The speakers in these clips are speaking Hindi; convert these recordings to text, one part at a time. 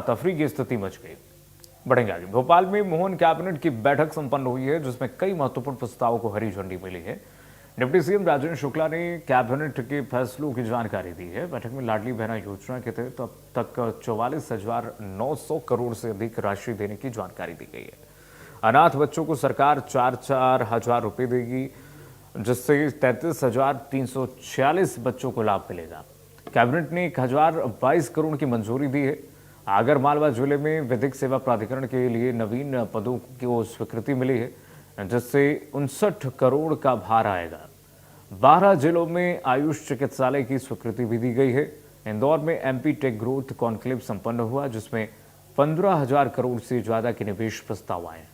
तफरी की स्थिति मच गई। बढ़ेंगे आगे। भोपाल में मोहन कैबिनेट की बैठक संपन्न हुई है, जिसमें कई महत्वपूर्ण प्रस्तावों को हरी झंडी मिली है। डिप्टी सीएम राजेंद्र शुक्ला ने कैबिनेट के फैसलों की जानकारी दी है। बैठक में लाडली बहना योजना के तहत अब तक 44,900 करोड़ से अधिक राशि देने की जानकारी दी गई है। अनाथ बच्चों को सरकार 4-4 हजार रुपए देगी, जिससे 33,346 बच्चों को लाभ मिलेगा। कैबिनेट ने 1022 करोड़ की मंजूरी दी है। आगर मालवा जिले में विधिक सेवा प्राधिकरण के लिए नवीन पदों को स्वीकृति मिली है, जिससे 59 करोड़ का भार आएगा। 12 जिलों में आयुष चिकित्सालय की स्वीकृति भी दी गई है। इंदौर में एमपी टेक ग्रोथ कॉन्क्लेव संपन्न हुआ, जिसमें 15,000 करोड़ से ज्यादा के निवेश प्रस्ताव आए,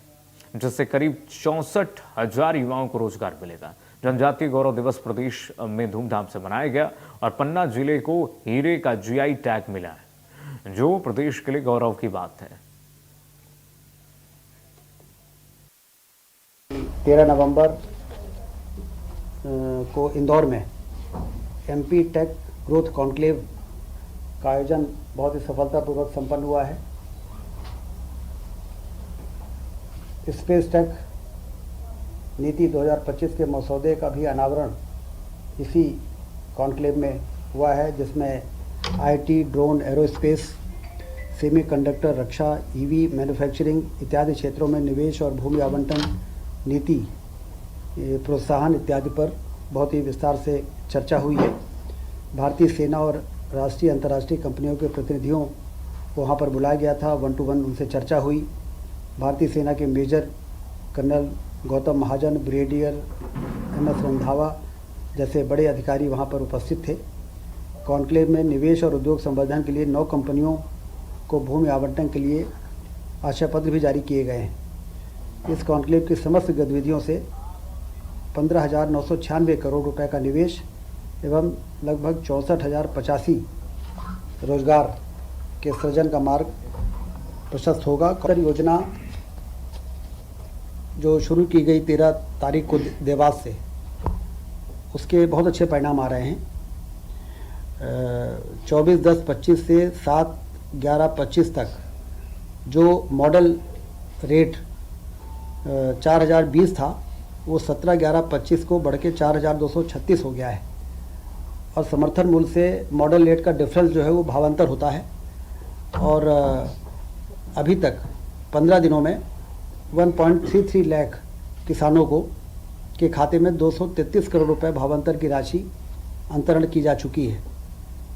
जिससे करीब 64,000 युवाओं को रोजगार मिलेगा। जनजातीय गौरव दिवस प्रदेश में धूमधाम से मनाया गया और पन्ना जिले को हीरे का जीआई टैग मिला है, जो प्रदेश के लिए गौरव की बात है। 13 नवंबर को इंदौर में एमपी टेक ग्रोथ कॉन्क्लेव का आयोजन बहुत ही सफलतापूर्वक संपन्न हुआ है। स्पेस टेक नीति 2025 के मसौदे का भी अनावरण इसी कॉन्क्लेव में हुआ है, जिसमें IT, drone, aerospace, semiconductor, Raksha, EV, manufacturing इत्यादि क्षेत्रों में निवेश और भूमि आवंटन नीति प्रोत्साहन इत्यादि पर बहुत ही विस्तार से चर्चा हुई है। भारतीय सेना और राष्ट्रीय अंतर्राष्ट्रीय कंपनियों के प्रतिनिधियों को वहाँ पर बुलाया गया था। 1-to-1 उनसे चर्चा हुई। भारतीय सेना के मेजर कर्नल गौतम महाजन, ब्रिगेडियर MS रंधावा जैसे बड़े अधिकारी वहाँ पर उपस्थित थे। कॉन्क्लेव में निवेश और उद्योग संवर्धन के लिए 9 कंपनियों को भूमि आवंटन के लिए आशय पत्र भी जारी किए गए हैं। इस कॉन्क्लेव की समस्त गतिविधियों से 15,996 करोड़ रुपए का निवेश एवं लगभग 64,085 रोजगार के सृजन का मार्ग प्रशस्त होगा। योजना जो शुरू की गई 13 तारीख को देवास से, उसके बहुत अच्छे परिणाम आ रहे हैं। 24/10/25 से 7/11/25 तक जो मॉडल रेट 4,020 था, वो 17/11/25 को बढ़ के 4,236 हो गया है। और समर्थन मूल्य से मॉडल रेट का डिफरेंस जो है वो भावांतर होता है। और अभी तक 15 दिनों में 1.33 लाख किसानों को के खाते में 233 करोड़ रुपए भावांतर की राशि अंतरण की जा चुकी है।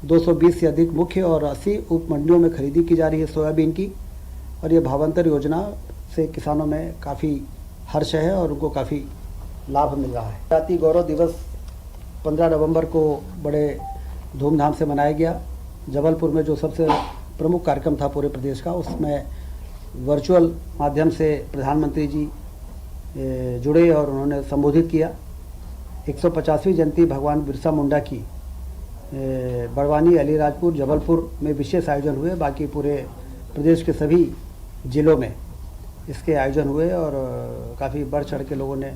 220 से अधिक मुख्य और 80 उप मंडियों में खरीदी की जा रही है सोयाबीन की। और ये भावांतर योजना से किसानों में काफ़ी हर्ष है और उनको काफ़ी लाभ मिल रहा है। जनजातीय गौरव दिवस 15 नवंबर को बड़े धूमधाम से मनाया गया। जबलपुर में जो सबसे प्रमुख कार्यक्रम था पूरे प्रदेश का, उसमें वर्चुअल माध्यम से प्रधानमंत्री जी जुड़े और उन्होंने संबोधित किया। 150वीं जयंती भगवान बिरसा मुंडा की बड़वानी, अलीराजपुर, जबलपुर में विशेष आयोजन हुए। बाकी पूरे प्रदेश के सभी जिलों में इसके आयोजन हुए और काफ़ी बढ़ चढ़ के लोगों ने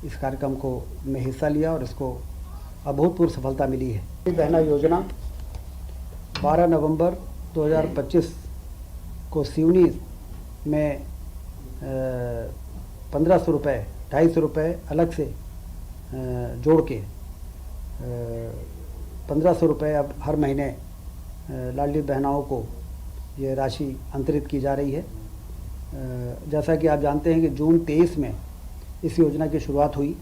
इस कार्यक्रम को में हिस्सा लिया और इसको अभूतपूर्व सफलता मिली है। बहना योजना 12 नवंबर 2025 को सिवनी में 1,500 रुपये, 250 रुपये अलग से जोड़ के 1,500 रुपये अब हर महीने लाडली बहनाओं को ये राशि अंतरित की जा रही है। जैसा कि आप जानते हैं कि जून 23 में इस योजना की शुरुआत हुई,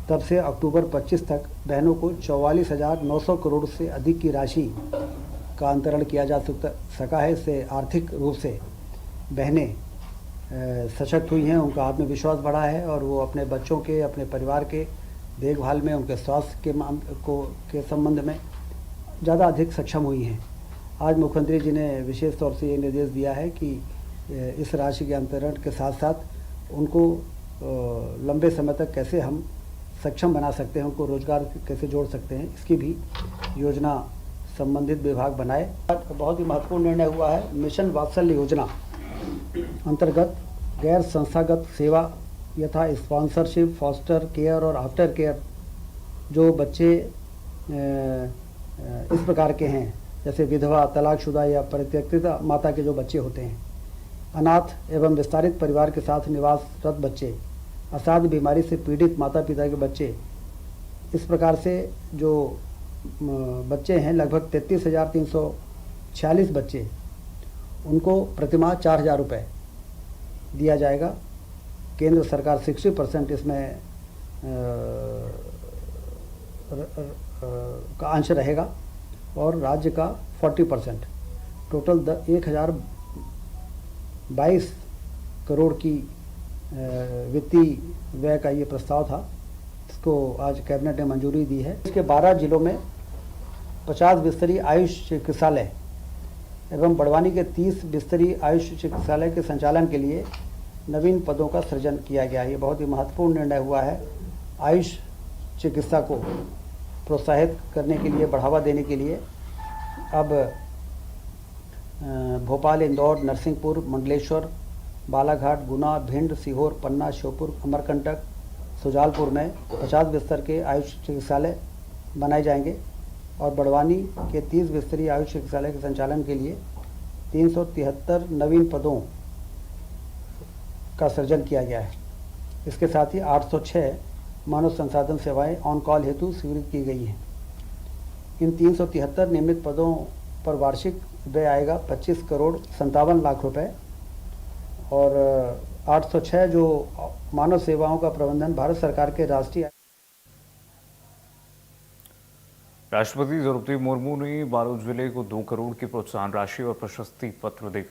तब से अक्टूबर 25 तक बहनों को 44,900 करोड़ से अधिक की राशि का अंतरण किया जा सका है। इससे आर्थिक रूप से बहनें सशक्त हुई हैं, उनका आत्मविश्वास बढ़ा है और वो अपने बच्चों के, अपने परिवार के देखभाल में, उनके स्वास्थ्य के संबंध में ज़्यादा अधिक सक्षम हुई हैं। आज मुख्यमंत्री जी ने विशेष तौर से ये निर्देश दिया है कि इस राशि के अंतरण के साथ साथ उनको लंबे समय तक कैसे हम सक्षम बना सकते हैं, उनको रोजगार कैसे जोड़ सकते हैं, इसकी भी योजना संबंधित विभाग बनाए। बहुत ही महत्वपूर्ण निर्णय हुआ है। मिशन वात्सल्य योजना अंतर्गत गैर संस्थागत सेवा यथा स्पॉन्सरशिप, फॉस्टर केयर और आफ्टर केयर जो बच्चे इस प्रकार के हैं जैसे विधवा, तलाकशुदा या परित्यक्ता माता के जो बच्चे होते हैं, अनाथ एवं विस्तारित परिवार के साथ निवासरत बच्चे, असाध्य बीमारी से पीड़ित माता पिता के बच्चे, इस प्रकार से जो बच्चे हैं लगभग 33,346 बच्चे, उनको प्रतिमाह 4,000 रुपये दिया जाएगा। केंद्र सरकार 60% इसमें का अंश रहेगा और राज्य का 40%, टोटल 1,022 करोड़ की वित्तीय व्यय का ये प्रस्ताव था। इसको आज कैबिनेट ने मंजूरी दी है। इसके 12 जिलों में 50 बिस्तरी आयुष चिकित्सालय एवं बड़वानी के 30 बिस्तरी आयुष चिकित्सालय के संचालन के लिए नवीन पदों का सृजन किया गया है। ये बहुत ही महत्वपूर्ण निर्णय हुआ है। आयुष चिकित्सा को प्रोत्साहित करने के लिए, बढ़ावा देने के लिए अब भोपाल, इंदौर, नरसिंहपुर, मंडलेश्वर, बालाघाट, गुना, भिंड, सीहोर, पन्ना, श्योपुर, अमरकंटक, सुजालपुर में 50 बिस्तर के आयुष चिकित्सालय बनाए जाएंगे और बड़वानी के 30 बिस्तरी आयुष चिकित्सालय के संचालन के लिए 373 नवीन पदों का सृजन किया गया है। इसके साथ ही 806 मानव संसाधन सेवाएं ऑन कॉल हेतु स्वीकृत की गई हैं। इन 373 नियमित पदों पर वार्षिक व्यय आएगा 25 करोड़ 57 लाख रुपए और 806 जो मानव सेवाओं का प्रबंधन भारत सरकार के राष्ट्रीय राष्ट्रपति द्रौपदी मुर्मू ने बालोद जिले को 2 करोड़ की प्रोत्साहन राशि और प्रशस्ति पत्र देकर